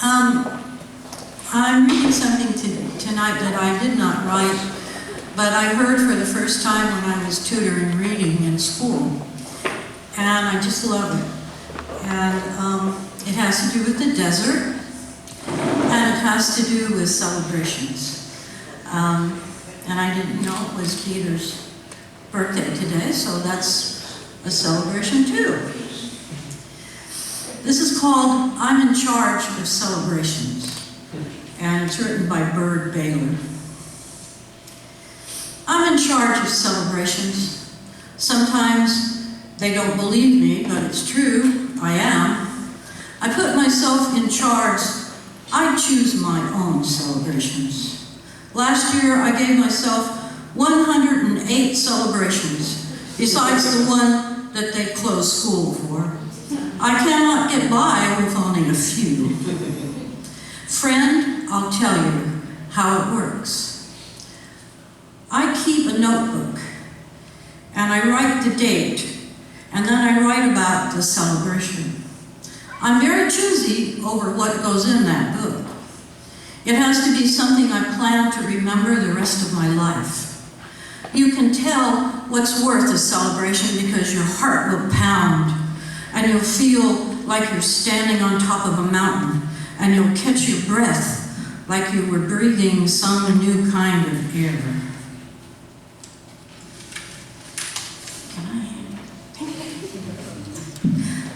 I'm reading something tonight that I did not write, but I heard for the first time when I was tutoring reading in school, and I just love it. And it has to do with the desert, and it has to do with celebrations. And I didn't know it was Peter's birthday today, so that's a celebration too. This is called I'm in Charge of Celebrations, and it's written by Bird Baylor. I'm in charge of celebrations. Sometimes they don't believe me, but it's true, I am. I put myself in charge. I choose my own celebrations. Last year, I gave myself 108 celebrations, besides the one that they closed school for. I cannot get by with only a few. Friend, I'll tell you how it works. I keep a notebook, and I write the date, and then I write about the celebration. I'm very choosy over what goes in that book. It has to be something I plan to remember the rest of my life. You can tell what's worth a celebration because your heart will pound, and you'll feel like you're standing on top of a mountain, and you'll catch your breath like you were breathing some new kind of air.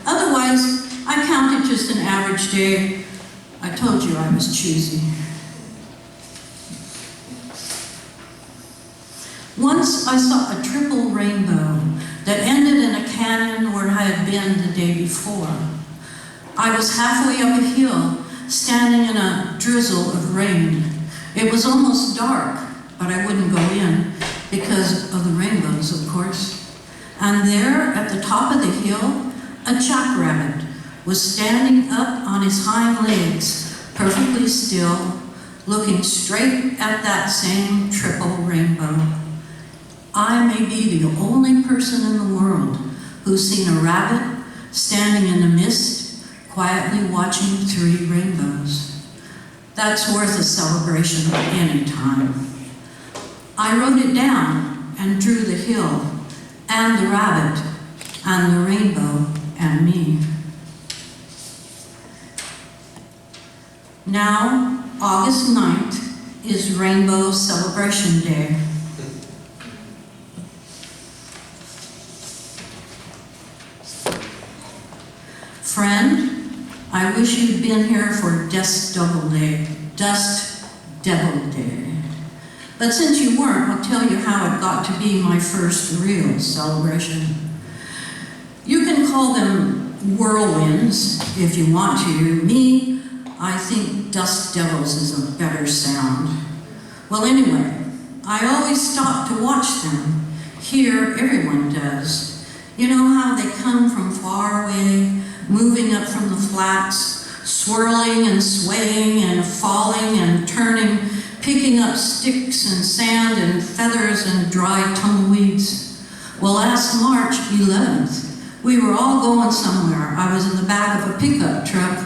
Otherwise, I counted just an average day. I told you I was choosy. Once I saw a triple rainbow that ended in a canyon where I had been the day before. I was halfway up a hill, standing in a drizzle of rain. It was almost dark, but I wouldn't go in because of the rainbows, of course. And there, at the top of the hill, a jackrabbit was standing up on his hind legs, perfectly still, looking straight at that same triple rainbow. I may be the only person in the world who's seen a rabbit standing in the mist, quietly watching 3 rainbows. That's worth a celebration any time. I wrote it down and drew the hill, and the rabbit, and the rainbow, and me. Now, August 9th is Rainbow Celebration Day. Friend, I wish you'd been here for Dust Devil Day. But since you weren't, I'll tell you how it got to be my first real celebration. You can call them whirlwinds if you want to. Me, I think dust devils is a better sound. Well, anyway, I always stop to watch them. Here, everyone does. You know how they come from far away, moving up from the flats, swirling and swaying and falling and turning, picking up sticks and sand and feathers and dry tumbleweeds. Well, last March 11th, we were all going somewhere. I was in the back of a pickup truck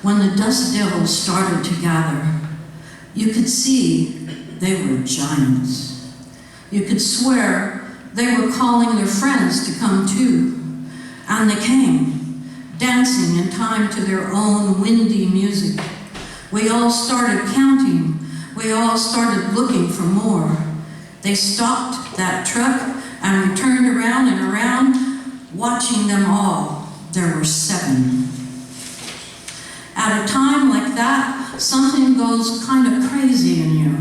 when the dust devils started to gather. You could see they were giants. You could swear they were calling their friends to come too. And they came, dancing in time to their own windy music. We all started counting. We all started looking for more. They stopped that truck and we turned around and around, watching them all. There were 7. At a time like that, something goes kind of crazy in you.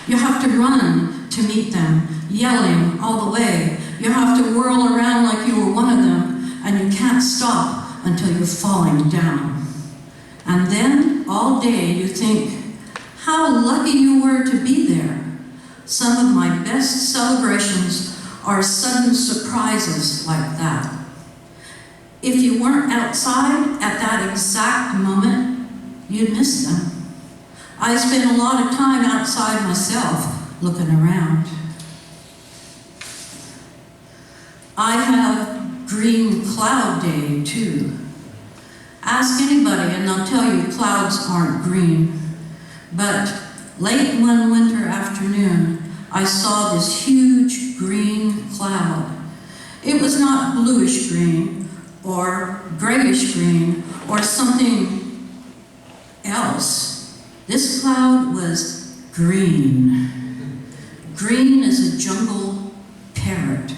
You have to run to meet them, yelling all the way. You have to whirl around like you were one of them, and you can't stop until you're falling down. And then, all day, you think, how lucky you were to be there. Some of my best celebrations are sudden surprises like that. If you weren't outside at that exact moment, you'd miss them. I spent a lot of time outside myself, looking around. I have Green Cloud Day, too. Ask anybody and they'll tell you clouds aren't green. But late one winter afternoon, I saw this huge green cloud. It was not bluish green or grayish green or something else. This cloud was green. Green as a jungle parrot.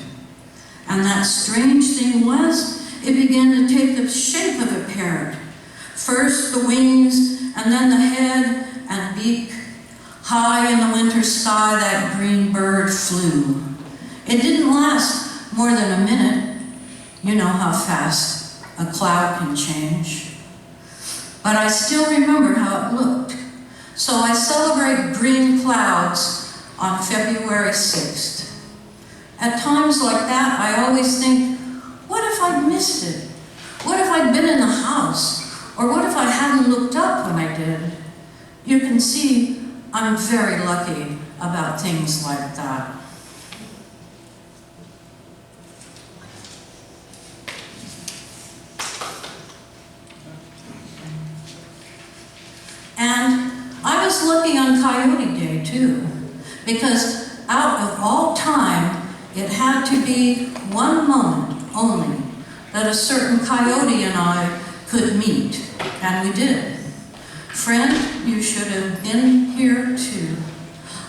And that strange thing was, it began to take the shape of a parrot. First the wings, and then the head and beak. High in the winter sky, that green bird flew. It didn't last more than a minute. You know how fast a cloud can change. But I still remember how it looked. So I celebrate green clouds on February 6th. At times like that, I always think, what if I'd missed it? What if I'd been in the house? Or what if I hadn't looked up when I did? You can see I'm very lucky about things like that. And I was lucky on Coyote Day too, because out of all time, it had to be one moment only that a certain coyote and I could meet, and we did. Friend, you should have been here too.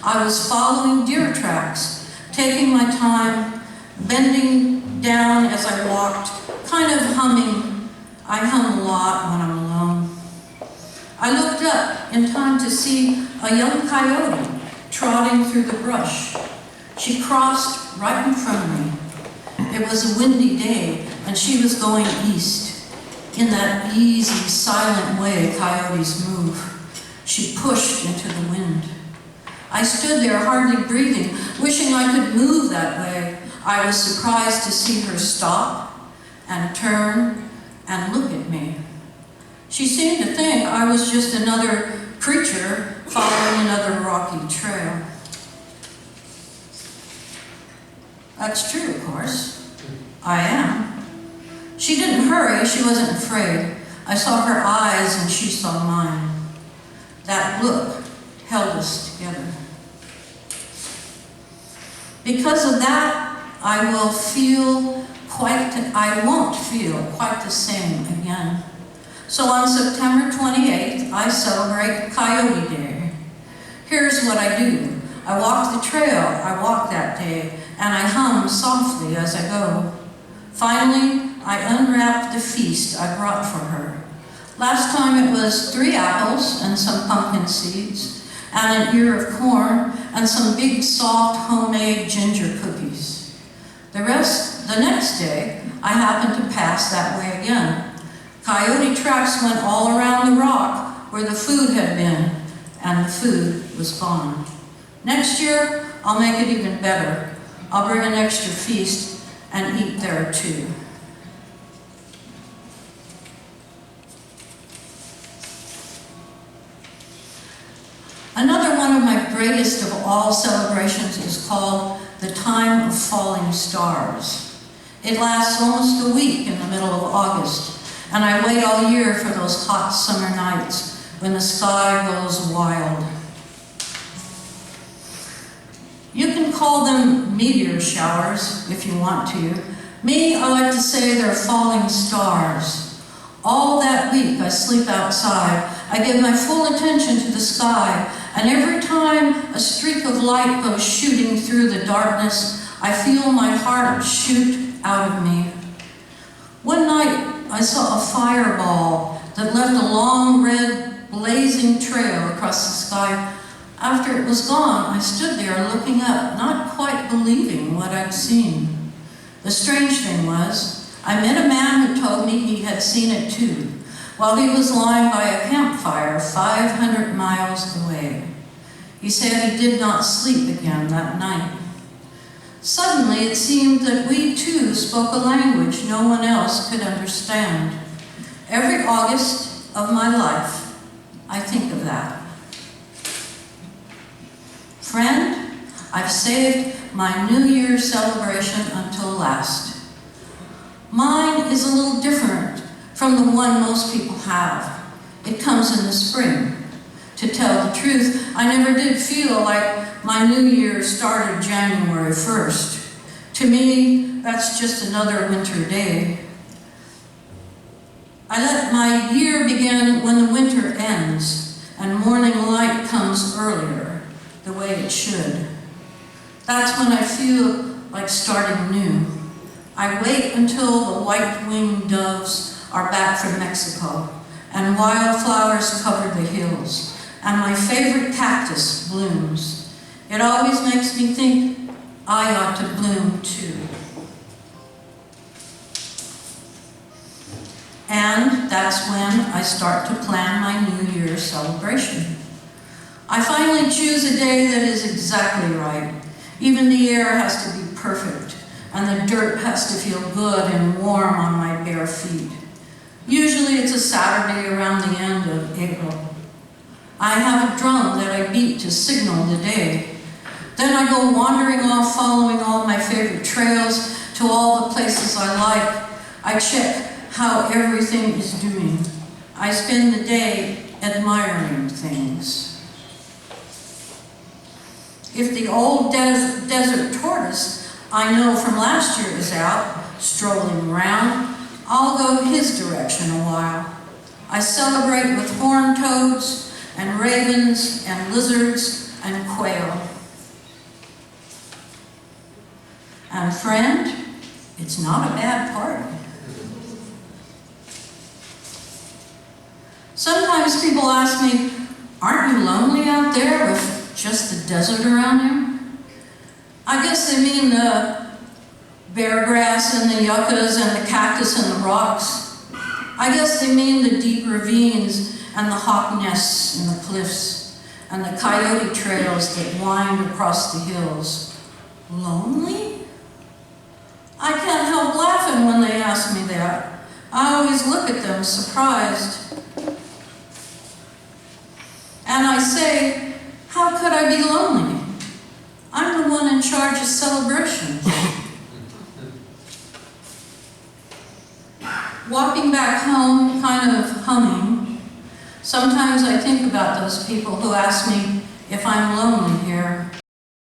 I was following deer tracks, taking my time, bending down as I walked, kind of humming. I hum a lot when I'm alone. I looked up in time to see a young coyote trotting through the brush. She crossed right in front of me. It was a windy day, and she was going east. In that easy, silent way coyotes move, she pushed into the wind. I stood there hardly breathing, wishing I could move that way. I was surprised to see her stop and turn and look at me. She seemed to think I was just another creature following another rocky trail. That's true, of course. I am. She didn't hurry, she wasn't afraid. I saw her eyes and she saw mine. That look held us together. Because of that, I won't feel quite the same again. So on September 28th, I celebrate Coyote Day. Here's what I do. I walk the trail I walk that day, and I hum softly as I go. Finally, I unwrapped the feast I brought for her. Last time it was 3 apples and some pumpkin seeds, and an ear of corn, and some big, soft, homemade ginger cookies. The next day, I happened to pass that way again. Coyote tracks went all around the rock where the food had been, and the food was gone. Next year, I'll make it even better. I'll bring an extra feast and eat there too. Another one of my greatest of all celebrations is called the Time of Falling Stars. It lasts almost a week in the middle of August, and I wait all year for those hot summer nights when the sky goes wild. You can call them meteor showers if you want to. Me, I like to say they're falling stars. All that week I sleep outside. I give my full attention to the sky, and every time a streak of light goes shooting through the darkness, I feel my heart shoot out of me. One night I saw a fireball that left a long red blazing trail across the sky. After it was gone, I stood there looking up, not quite believing what I'd seen. The strange thing was, I met a man who told me he had seen it too, while he was lying by a campfire 500 miles away. He said he did not sleep again that night. Suddenly it seemed that we too spoke a language no one else could understand. Every August of my life, I think of that. Friend, I've saved my New Year's celebration until last. Mine is a little different from the one most people have. It comes in the spring. To tell the truth, I never did feel like my new year started January 1st. To me, that's just another winter day. I let my year begin when the winter ends and morning light comes earlier, the way it should. That's when I feel like starting new. I wait until the white-winged doves are back from Mexico and wildflowers cover the hills and my favorite cactus blooms. It always makes me think I ought to bloom too. And that's when I start to plan my New Year's celebration. I finally choose a day that is exactly right. Even the air has to be perfect, and the dirt has to feel good and warm on my bare feet. Usually it's a Saturday around the end of April. I have a drum that I beat to signal the day. Then I go wandering off, following all my favorite trails to all the places I like. I check how everything is doing. I spend the day admiring things. If the old desert tortoise I know from last year is out, strolling around, I'll go his direction a while. I celebrate with horned toads and ravens and lizards and quail. And friend, it's not a bad party. Sometimes people ask me, aren't you lonely out there with just the desert around you? I guess they mean the bare grass and the yuccas and the cactus and the rocks. I guess they mean the deep ravines and the hawk nests in the cliffs and the coyote trails that wind across the hills. Lonely? I can't help laughing when they ask me that. I always look at them surprised. And I say, how could I be lonely? I'm the one in charge of celebration. Walking back home, kind of humming, sometimes I think about those people who ask me if I'm lonely here.